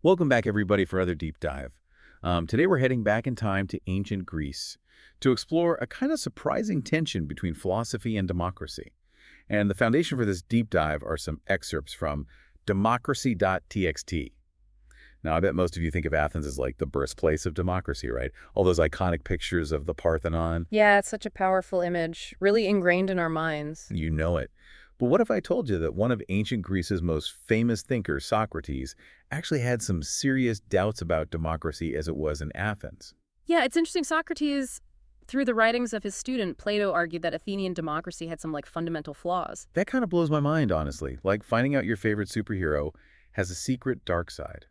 Welcome back, everybody, for another deep dive. Today, we're heading back in time to ancient Greece to explore a kind of surprising tension between philosophy and democracy. And the foundation for this deep dive are some excerpts from democracy.txt. Now, I bet most of you think of Athens as like the birthplace of democracy, right? All those iconic pictures of the Parthenon. Yeah, it's such a powerful image, really ingrained in our minds. You know it. But what if I told you that one of ancient Greece's most famous thinkers, Socrates, actually had some serious doubts about democracy as it was in Athens? Yeah, it's interesting. Socrates, through the writings of his student, Plato argued that Athenian democracy had some fundamental flaws. That kind of blows my mind, honestly. Like finding out your favorite superhero has a secret dark side.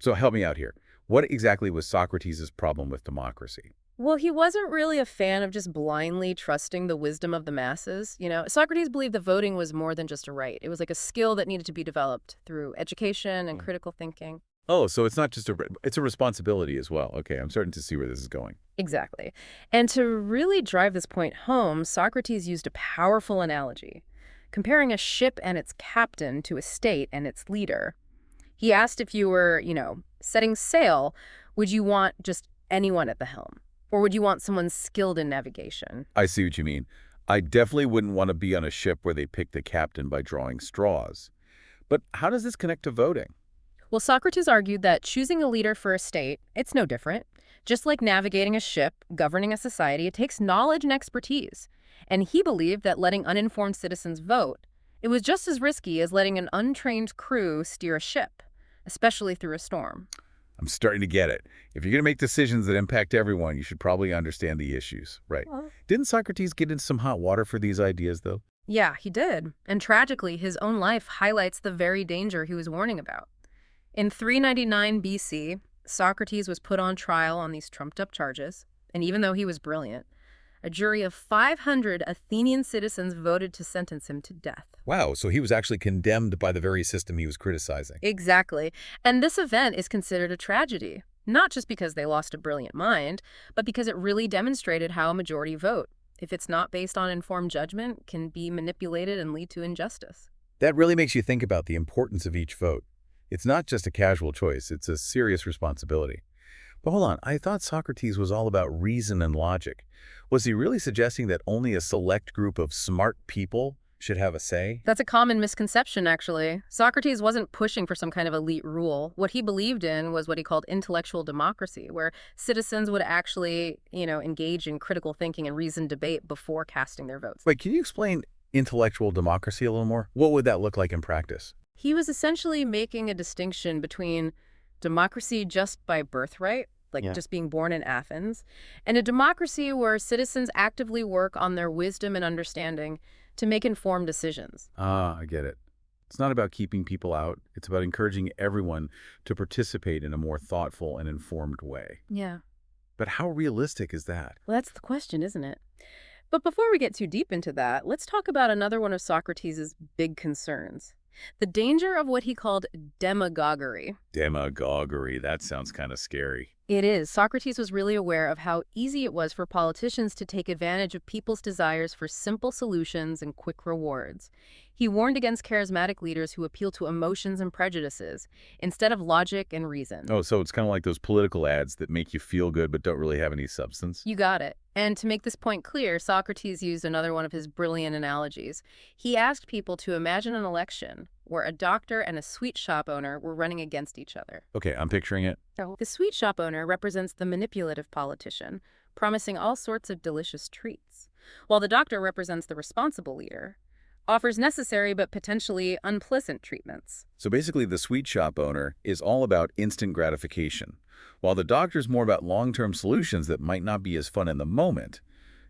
So help me out here. What exactly was Socrates' problem with democracy? Well, he wasn't really a fan of just blindly trusting the wisdom of the masses. Socrates believed that voting was more than just a right. It was like a skill that needed to be developed through education and critical thinking. Oh, so it's not just it's a responsibility as well. Okay, I'm starting to see where this is going. Exactly. And to really drive this point home, Socrates used a powerful analogy, comparing a ship and its captain to a state and its leader. He asked if you were, setting sail, would you want just anyone at the helm? Or would you want someone skilled in navigation? I see what you mean. I definitely wouldn't want to be on a ship where they pick the captain by drawing straws. But how does this connect to voting? Well, Socrates argued that choosing a leader for a state, it's no different. Just like navigating a ship, governing a society, it takes knowledge and expertise. And he believed that letting uninformed citizens vote, it was just as risky as letting an untrained crew steer a ship, especially through a storm. I'm starting to get it. If you're going to make decisions that impact everyone, you should probably understand the issues, right? Didn't Socrates get into some hot water for these ideas, though? Yeah, he did. And tragically, his own life highlights the very danger he was warning about. In 399 BC, Socrates was put on trial on these trumped-up charges, and even though he was brilliant, a jury of 500 Athenian citizens voted to sentence him to death. Wow, so he was actually condemned by the very system he was criticizing. Exactly. And this event is considered a tragedy, not just because they lost a brilliant mind, but because it really demonstrated how a majority vote, if it's not based on informed judgment, can be manipulated and lead to injustice. That really makes you think about the importance of each vote. It's not just a casual choice, it's a serious responsibility. But hold on, I thought Socrates was all about reason and logic. Was he really suggesting that only a select group of smart people should have a say? That's a common misconception, actually. Socrates wasn't pushing for some kind of elite rule. What he believed in was what he called intellectual democracy, where citizens would actually, engage in critical thinking and reasoned debate before casting their votes. Wait, can you explain intellectual democracy a little more? What would that look like in practice? He was essentially making a distinction between democracy just by birthright, just being born in Athens, and a democracy where citizens actively work on their wisdom and understanding to make informed decisions. Ah, I get it. It's not about keeping people out. It's about encouraging everyone to participate in a more thoughtful and informed way. Yeah. But how realistic is that? Well, that's the question, isn't it? But before we get too deep into that, let's talk about another one of Socrates' big concerns. The danger of what he called demagoguery. Demagoguery, that sounds kind of scary. It is. Socrates was really aware of how easy it was for politicians to take advantage of people's desires for simple solutions and quick rewards. He warned against charismatic leaders who appeal to emotions and prejudices instead of logic and reason. Oh, so it's kind of like those political ads that make you feel good but don't really have any substance? You got it. And to make this point clear, Socrates used another one of his brilliant analogies. He asked people to imagine an election where a doctor and a sweet shop owner were running against each other. Okay, I'm picturing it. The sweet shop owner represents the manipulative politician, promising all sorts of delicious treats, while the doctor represents the responsible leader, offers necessary but potentially unpleasant treatments. So basically, the sweet shop owner is all about instant gratification, while the doctor's more about long-term solutions that might not be as fun in the moment.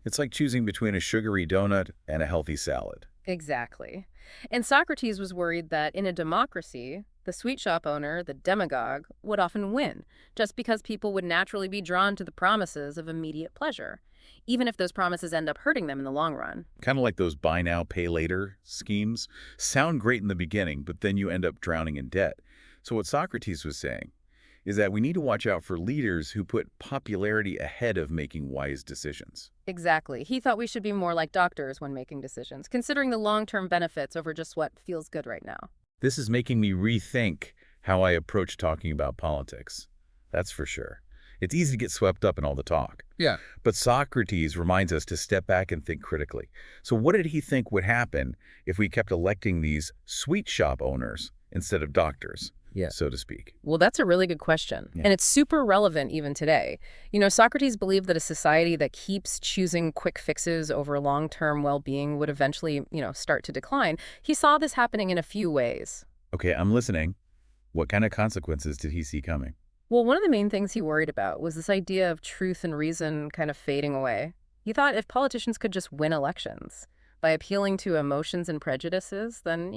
It's like choosing between a sugary donut and a healthy salad. Exactly. And Socrates was worried that in a democracy, the sweet shop owner, the demagogue, would often win, just because people would naturally be drawn to the promises of immediate pleasure, even if those promises end up hurting them in the long run. Kind of like those buy now, pay later schemes. Sound great in the beginning, but then you end up drowning in debt. So what Socrates was saying is that we need to watch out for leaders who put popularity ahead of making wise decisions. Exactly. He thought we should be more like doctors when making decisions, considering the long-term benefits over just what feels good right now. This is making me rethink how I approach talking about politics. That's for sure. It's easy to get swept up in all the talk. Yeah. But Socrates reminds us to step back and think critically. So what did he think would happen if we kept electing these sweet shop owners instead of doctors, Yeah. so to speak? Well, that's a really good question. Yeah. And it's super relevant even today. Socrates believed that a society that keeps choosing quick fixes over long-term well-being would eventually, start to decline. He saw this happening in a few ways. Okay, I'm listening. What kind of consequences did he see coming? Well, one of the main things he worried about was this idea of truth and reason kind of fading away. He thought if politicians could just win elections by appealing to emotions and prejudices, then,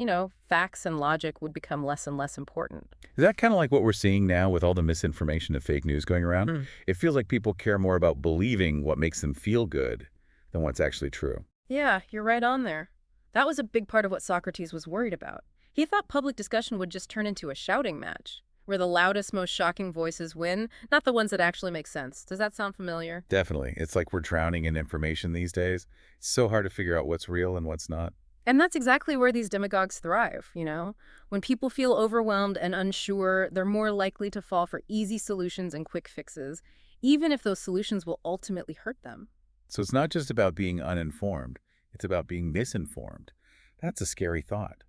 facts and logic would become less and less important. Is that kind of like what we're seeing now with all the misinformation and fake news going around? It feels like people care more about believing what makes them feel good than what's actually true. Yeah, you're right on there. That was a big part of what Socrates was worried about. He thought public discussion would just turn into a shouting match, where the loudest, most shocking voices win, not the ones that actually make sense. Does that sound familiar? Definitely. It's like we're drowning in information these days. It's so hard to figure out what's real and what's not. And that's exactly where these demagogues thrive, When people feel overwhelmed and unsure, they're more likely to fall for easy solutions and quick fixes, even if those solutions will ultimately hurt them. So it's not just about being uninformed. It's about being misinformed. That's a scary thought.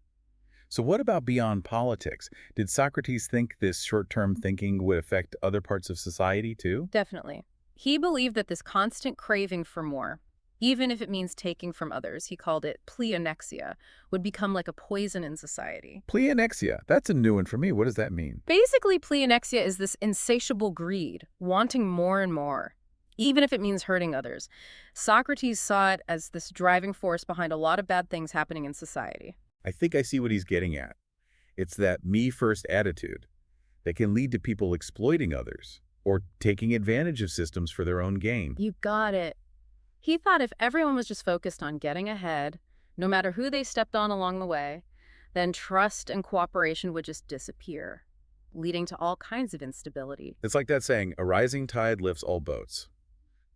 So what about beyond politics? Did Socrates think this short-term thinking would affect other parts of society too? Definitely. He believed that this constant craving for more, even if it means taking from others, he called it pleonexia, would become like a poison in society. Pleonexia. That's a new one for me. What does that mean? Basically, pleonexia is this insatiable greed, wanting more and more, even if it means hurting others. Socrates saw it as this driving force behind a lot of bad things happening in society. I think I see what he's getting at. It's that me-first attitude that can lead to people exploiting others or taking advantage of systems for their own gain. You got it. He thought if everyone was just focused on getting ahead, no matter who they stepped on along the way, then trust and cooperation would just disappear, leading to all kinds of instability. It's like that saying, a rising tide lifts all boats.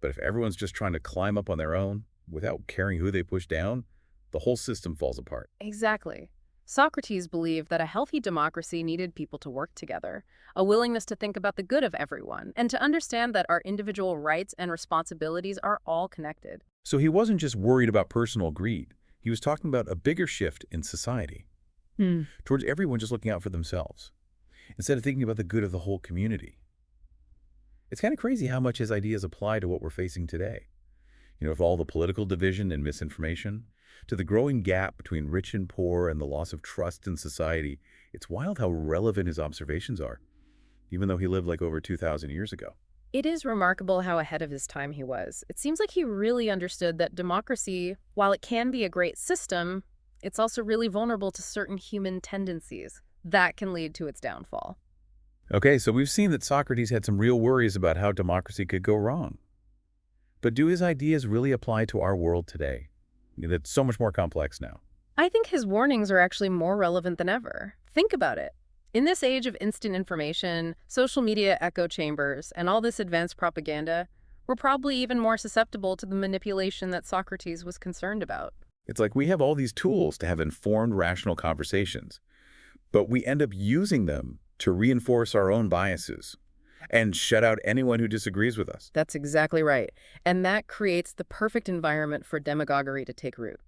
But if everyone's just trying to climb up on their own without caring who they push down, the whole system falls apart. Exactly. Socrates believed that a healthy democracy needed people to work together, a willingness to think about the good of everyone, and to understand that our individual rights and responsibilities are all connected. So he wasn't just worried about personal greed. He was talking about a bigger shift in society towards everyone just looking out for themselves instead of thinking about the good of the whole community. It's kind of crazy how much his ideas apply to what we're facing today. With all the political division and misinformation, to the growing gap between rich and poor and the loss of trust in society, it's wild how relevant his observations are, even though he lived like over 2,000 years ago. It is remarkable how ahead of his time he was. It seems like he really understood that democracy, while it can be a great system, it's also really vulnerable to certain human tendencies that can lead to its downfall. Okay, so we've seen that Socrates had some real worries about how democracy could go wrong. But do his ideas really apply to our world today? That's so much more complex now. I think his warnings are actually more relevant than ever. Think about it. In this age of instant information, social media echo chambers, and all this advanced propaganda, we're probably even more susceptible to the manipulation that Socrates was concerned about. It's like we have all these tools to have informed, rational conversations, but we end up using them to reinforce our own biases and shut out anyone who disagrees with us. That's exactly right. And that creates the perfect environment for demagoguery to take root.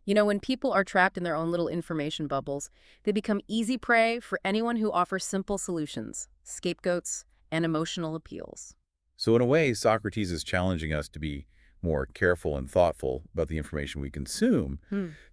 When people are trapped in their own little information bubbles, they become easy prey for anyone who offers simple solutions, scapegoats, and emotional appeals. So in a way, Socrates is challenging us to be more careful and thoughtful about the information we consume,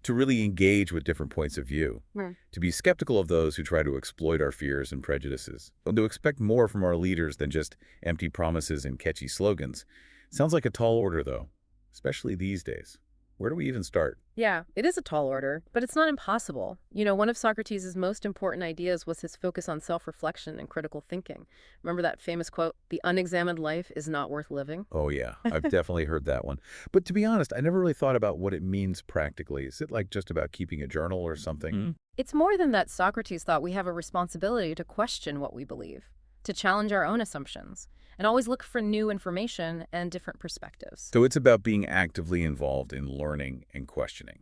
to really engage with different points of view, to be skeptical of those who try to exploit our fears and prejudices, and to expect more from our leaders than just empty promises and catchy slogans. Sounds like a tall order, though, especially these days. Where do we even start? Yeah, it is a tall order, but it's not impossible. One of Socrates' most important ideas was his focus on self-reflection and critical thinking. Remember that famous quote, "The unexamined life is not worth living"? Oh, yeah. I've definitely heard that one. But to be honest, I never really thought about what it means practically. Is it like just about keeping a journal or something? It's more than that. Socrates thought we have a responsibility to question what we believe, to challenge our own assumptions, and always look for new information and different perspectives. So it's about being actively involved in learning and questioning.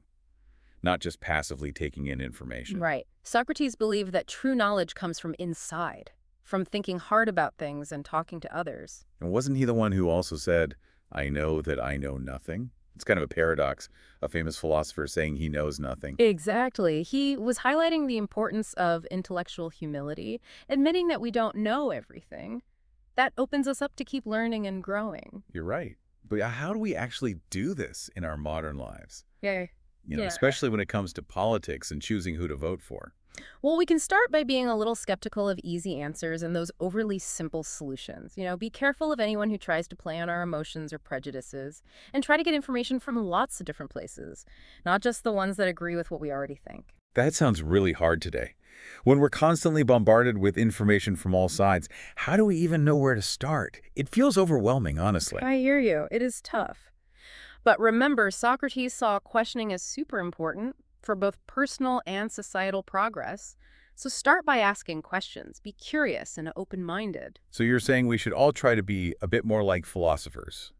not just passively taking in information. Right. Socrates believed that true knowledge comes from inside, from thinking hard about things and talking to others. And wasn't he the one who also said, I know that I know nothing? It's kind of a paradox, a famous philosopher saying he knows nothing. Exactly. He was highlighting the importance of intellectual humility, admitting that we don't know everything. That opens us up to keep learning and growing. You're right. But how do we actually do this in our modern lives? Yeah. Yeah. Especially when it comes to politics and choosing who to vote for. Well, we can start by being a little skeptical of easy answers and those overly simple solutions. Be careful of anyone who tries to play on our emotions or prejudices, and try to get information from lots of different places, not just the ones that agree with what we already think. That sounds really hard today. When we're constantly bombarded with information from all sides, how do we even know where to start? It feels overwhelming, honestly. I hear you. It is tough. But remember, Socrates saw questioning as super important for both personal and societal progress. So start by asking questions. Be curious and open-minded. So you're saying we should all try to be a bit more like philosophers,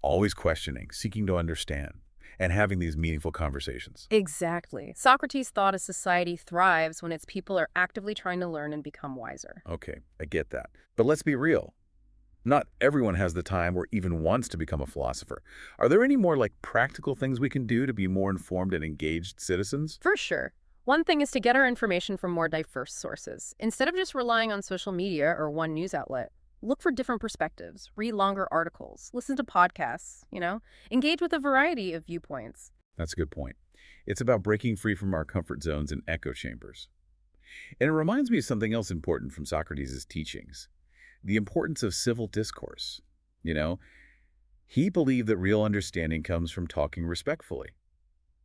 always questioning, seeking to understand, and having these meaningful conversations. Exactly. Socrates thought a society thrives when its people are actively trying to learn and become wiser. Okay, I get that. But let's be real. Not everyone has the time or even wants to become a philosopher. Are there any more practical things we can do to be more informed and engaged citizens? For sure. One thing is to get our information from more diverse sources. Instead of just relying on social media or one news outlet, look for different perspectives, read longer articles, listen to podcasts, engage with a variety of viewpoints. That's a good point. It's about breaking free from our comfort zones and echo chambers. And it reminds me of something else important from Socrates' teachings, the importance of civil discourse. You know, he believed that real understanding comes from talking respectfully,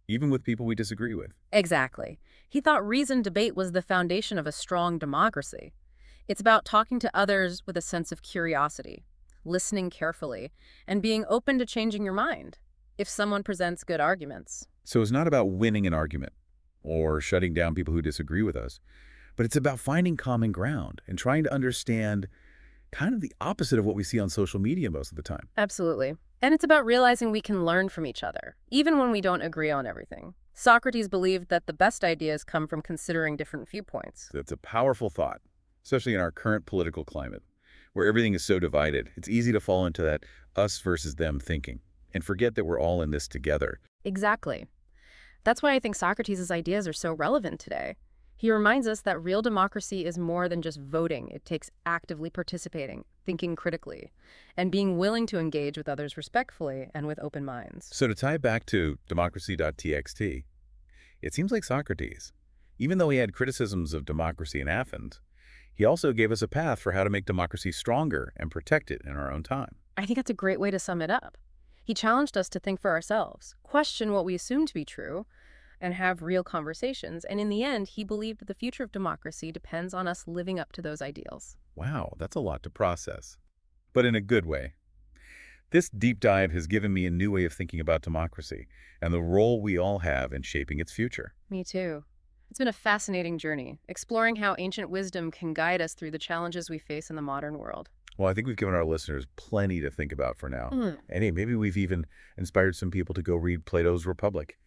even with people we disagree with. Exactly. He thought reasoned debate was the foundation of a strong democracy. It's about talking to others with a sense of curiosity, listening carefully, and being open to changing your mind if someone presents good arguments. So it's not about winning an argument or shutting down people who disagree with us, but it's about finding common ground and trying to understand kind of the opposite of what we see on social media most of the time. Absolutely. And it's about realizing we can learn from each other, even when we don't agree on everything. Socrates believed that the best ideas come from considering different viewpoints. That's a powerful thought, especially in our current political climate, where everything is so divided. It's easy to fall into that us versus them thinking and forget that we're all in this together. Exactly. That's why I think Socrates' ideas are so relevant today. He reminds us that real democracy is more than just voting. It takes actively participating, thinking critically, and being willing to engage with others respectfully and with open minds. So to tie back to democracy.txt, it seems like Socrates, even though he had criticisms of democracy in Athens, he also gave us a path for how to make democracy stronger and protect it in our own time. I think that's a great way to sum it up. He challenged us to think for ourselves, question what we assume to be true, and have real conversations. And in the end, he believed that the future of democracy depends on us living up to those ideals. Wow, that's a lot to process, but in a good way. This deep dive has given me a new way of thinking about democracy and the role we all have in shaping its future. Me too. It's been a fascinating journey, exploring how ancient wisdom can guide us through the challenges we face in the modern world. Well, I think we've given our listeners plenty to think about for now. Mm. And hey, maybe we've even inspired some people to go read Plato's Republic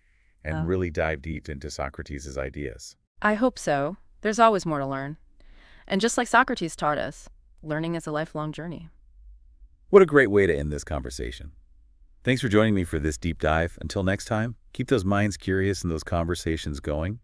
and really dive deep into Socrates' ideas. I hope so. There's always more to learn. And just like Socrates taught us, learning is a lifelong journey. What a great way to end this conversation. Thanks for joining me for this deep dive. Until next time, keep those minds curious and those conversations going.